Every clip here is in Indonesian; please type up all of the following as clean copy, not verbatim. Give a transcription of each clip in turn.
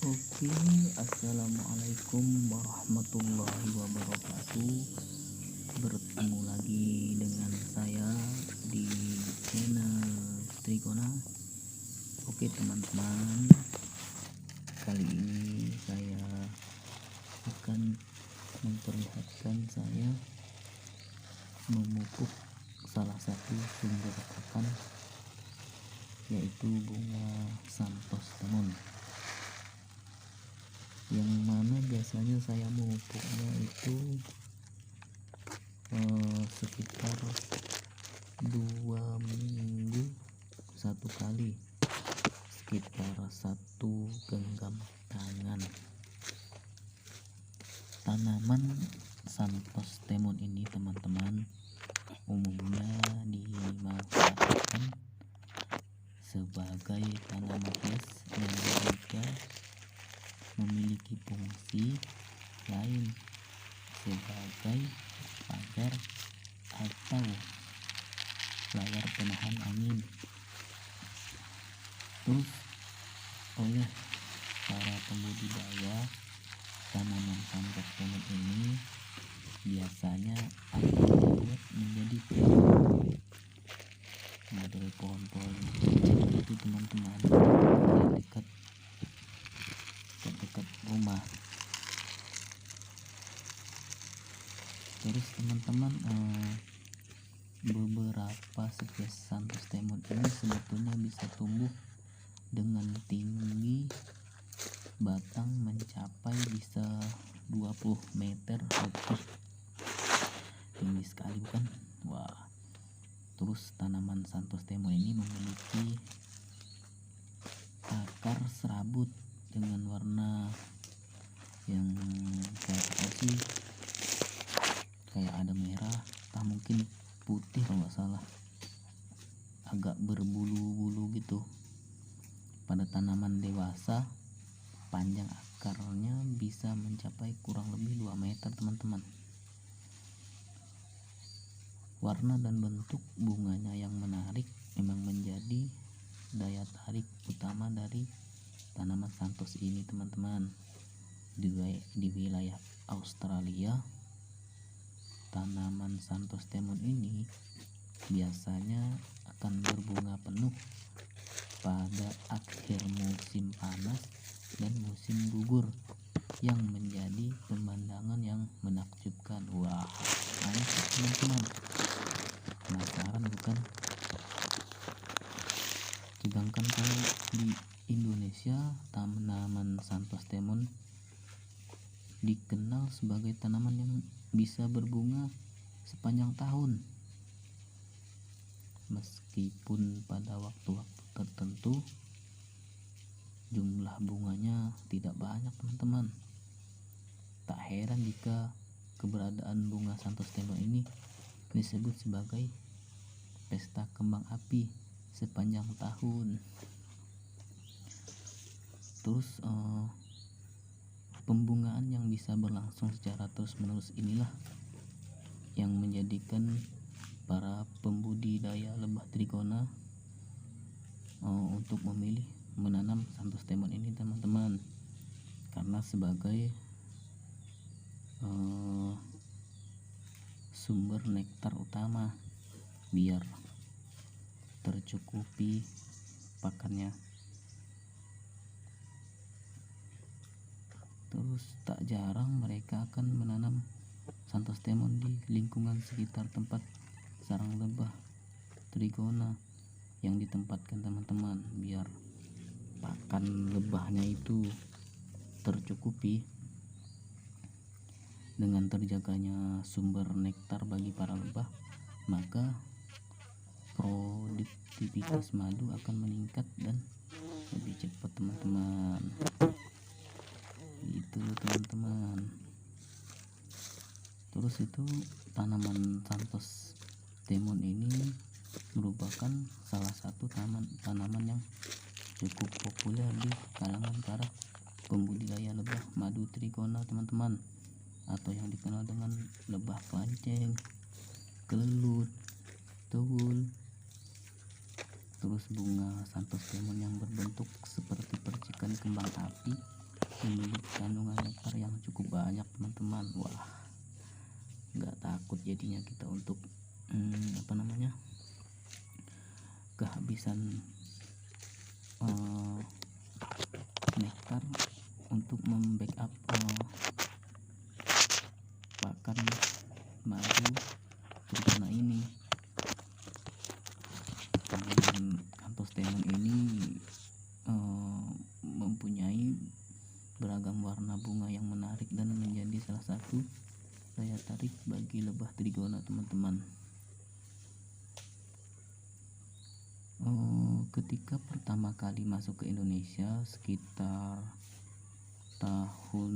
Oke, assalamualaikum warahmatullahi wabarakatuh. Bertemu lagi dengan saya di channel Trigona. Oke teman-teman, kali ini saya akan memperlihatkan saya memupuk salah satu sumber pakan, yaitu bunga santos temon, yang mana biasanya saya memupuknya itu sekitar 2 minggu satu kali, sekitar 1 genggam tangan. Tanaman santos temon ini teman-teman umumnya dimanfaatkan sebagai tanaman hias yang juga memiliki fungsi lain sebagai pagar atau layar penahan angin. Terus oleh para pembudidaya tanaman santos temon ini biasanya akan dibuat menjadi model pohon-pohon itu teman-teman yang dekat rumah. Terus teman-teman, beberapa spesies santos temon ini sebetulnya bisa tumbuh dengan tinggi batang mencapai bisa 20 meter lebih, tinggi sekali bukan? Wah. Terus tanaman santos temon ini memiliki akar serabut dengan warna yang kayak apa sih, kayak ada merah, tak mungkin putih kalau nggak salah, agak berbulu-bulu gitu. Pada tanaman dewasa panjang akarnya bisa mencapai kurang lebih 2 meter teman-teman. Warna dan bentuk bunganya yang menarik memang menjadi daya tarik utama dari tanaman santos ini teman-teman. Di wilayah Australia, tanaman santos temon ini biasanya akan berbunga penuh pada akhir musim panas dan musim gugur, yang menjadi pemandangan yang menakjubkan. Wah, mantap teman-teman, penasaran bukan? Sedangkan kalau di Indonesia, tanaman santos temon dikenal sebagai tanaman yang bisa berbunga sepanjang tahun, meskipun pada waktu-waktu tertentu jumlah bunganya tidak banyak teman-teman. Tak heran jika keberadaan bunga santos temon ini disebut sebagai pesta kembang api sepanjang tahun. Terus pembungaan yang bisa berlangsung secara terus-menerus inilah yang menjadikan para pembudidaya lebah trigona untuk memilih menanam santos temon ini teman-teman, karena sebagai sumber nektar utama biar tercukupi pakannya. Terus tak jarang mereka akan menanam santos temon di lingkungan sekitar tempat sarang lebah trigona yang ditempatkan teman-teman, biar pakan lebahnya itu tercukupi. Dengan terjaganya sumber nektar bagi para lebah, maka produktivitas madu akan meningkat dan lebih cepat teman-teman. Itu teman-teman. Terus itu tanaman santos temon ini merupakan salah satu tanaman yang cukup populer di kalangan para pembudidaya lebah madu trigona teman-teman, atau yang dikenal dengan lebah panceng, kelelut, tuul. Terus bunga santos temon yang berbentuk seperti percikan kembang api memiliki kandungan nektar yang cukup banyak teman-teman. Wah, nggak takut jadinya kita untuk kehabisan nektar untuk membackup pakan madu trigona ini. Tanaman Anthostemon ini mempunyai beragam warna bunga yang menarik dan menjadi salah satu daya tarik bagi lebah trigona teman-teman. Ketika pertama kali masuk ke Indonesia sekitar tahun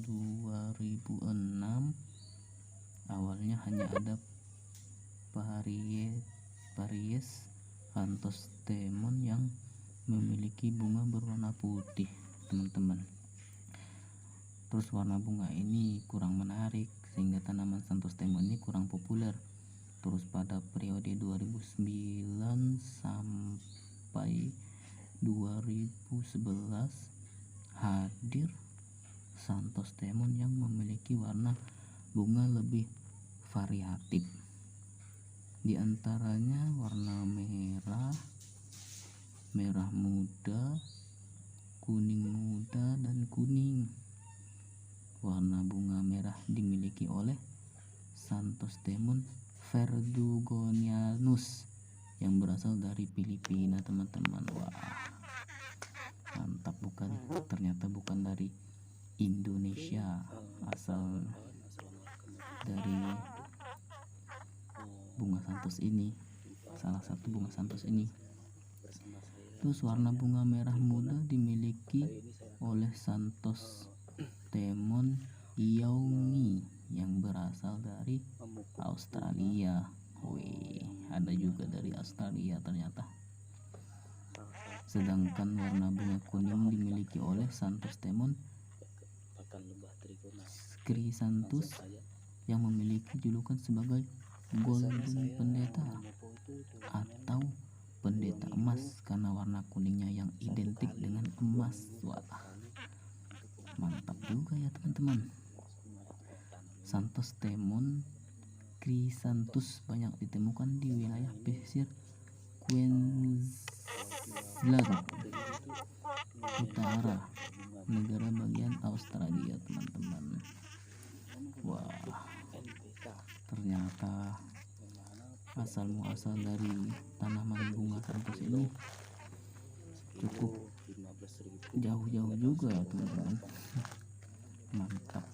2006, awalnya hanya ada Varies Anthostemon yang memiliki bunga berwarna putih teman-teman. Terus warna bunga ini kurang menarik sehingga tanaman Anthostemon ini kurang populer. Terus pada periode 2009 sampai 2011 hadir Anthostemon yang memiliki warna bunga lebih variatif. Di antaranya warna merah, merah muda, kuning muda, dan kuning. Warna bunga merah dimiliki oleh Anthostemon verdugonianus yang berasal dari Filipina teman-teman. Wah, mantap bukan? Ternyata bukan dari Indonesia, asal dari bunga santos ini, salah satu bunga santos ini. Terus warna bunga merah muda dimiliki oleh Anthostemon youngi yang berasal dari Australia. Wih, ada juga dari Australia ternyata. Sedangkan warna bunga kuning dimiliki oleh Anthostemon chrysanthus yang memiliki julukan sebagai golden pendeta atau pendeta emas karena warna kuningnya yang identik dengan emas. Wah, mantap juga ya teman-teman. Anthostemon chrysanthus banyak ditemukan di wilayah pesisir Queensland Utara, negara bagian Australia teman-teman. Wah, ternyata asal muasal dari tanaman bunga santos ini cukup jauh-jauh juga ya teman-teman. Mantap.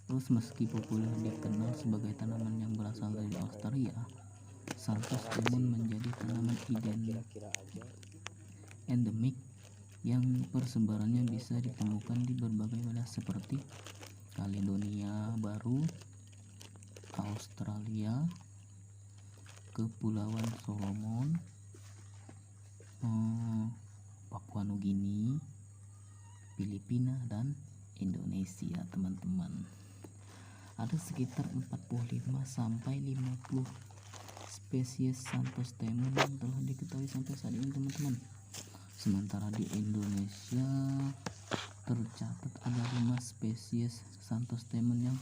Terus meski populer dikenal sebagai tanaman yang berasal dari Australia, Anthostemon menjadi tanaman endemik yang persebarannya bisa ditemukan di berbagai wilayah seperti Caledonia Baru, Australia, Kepulauan Solomon, Papua Nugini, Filipina, dan Indonesia teman-teman. Ada sekitar 45 sampai 50 spesies Anthostemon yang telah diketahui sampai saat ini teman-teman. Sementara di Indonesia tercatat ada 5 spesies Anthostemon yang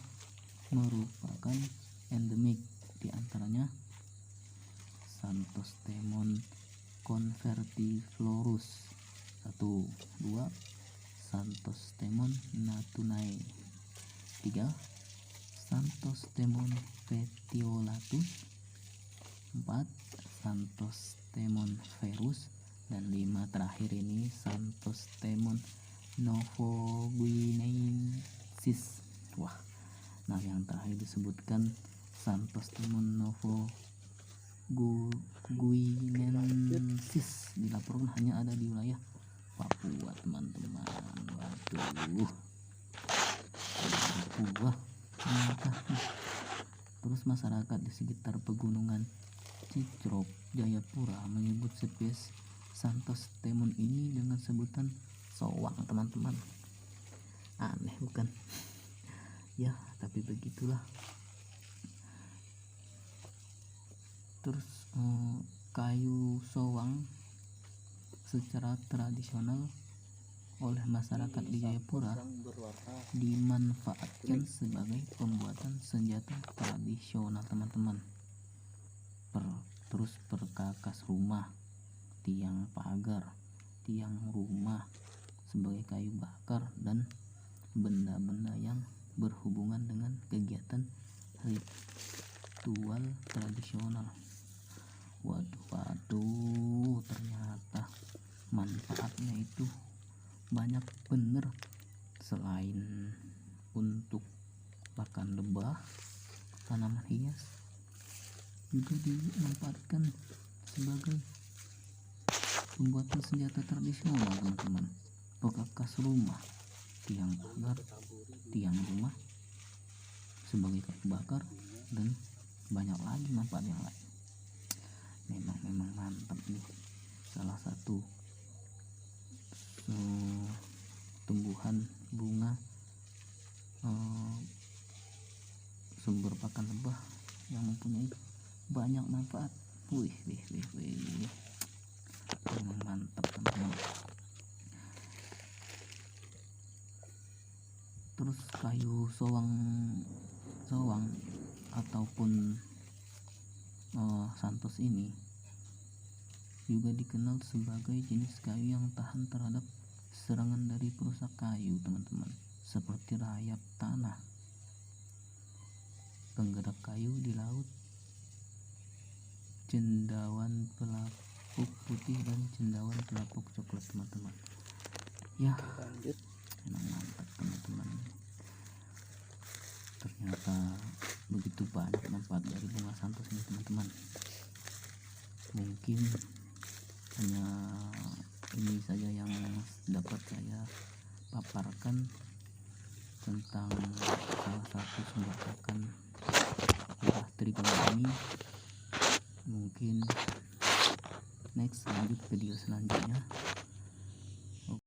merupakan endemik, di antaranya Anthostemon convertiflorus 1, 2, Anthostemon natunae, 3, Anthostemon petiolatus, 4, Anthostemon verus, dan 5 terakhir ini Anthostemon novoguineensis. Wah, nah yang terakhir disebutkan Anthostemon novoguineensis dilaporkan hanya ada di wilayah Papua teman-teman. Waduh, Papua ternyata. Terus masyarakat di sekitar pegunungan Cicrop, Jayapura menyebut spesies Anthostemon ini dengan sebutan sowang teman-teman. Aneh bukan? Ya, tapi begitulah. Terus kayu sowang secara tradisional oleh masyarakat di Jayapura dimanfaatkan sebagai pembuatan senjata tradisional teman-teman. Terus perkakas rumah, tiang pagar, tiang rumah sebagai kayu bakar, dan benda-benda yang berhubungan dengan kegiatan ritual tradisional. Waduh, ternyata manfaatnya itu banyak bener. Selain untuk pakan lebah, tanaman hias, juga dimanfaatkan sebagai pembuatan senjata tradisional teman-teman. Perkakas rumah, tiang pagar, tiang rumah sebagai kayu bakar, dan banyak lagi manfaat yang lain. Memang mantap nih. Salah satu tumbuhan bunga sumber pakan lebah yang mempunyai banyak manfaat. Wih. Memang mantap teman-teman. Terus kayu sowang ataupun santos ini juga dikenal sebagai jenis kayu yang tahan terhadap serangan dari perusak kayu teman-teman, seperti rayap tanah, penggerak kayu di laut, cendawan pelapuk putih, dan cendawan pelapuk coklat teman-teman. Ya, memang mantap teman-teman. Ternyata begitu banyak manfaat dari bunga santos ini teman-teman. Mungkin hanya ini saja yang dapat saya paparkan tentang salah satu sumber pakan lebah trigona ini. Mungkin next lanjut video selanjutnya.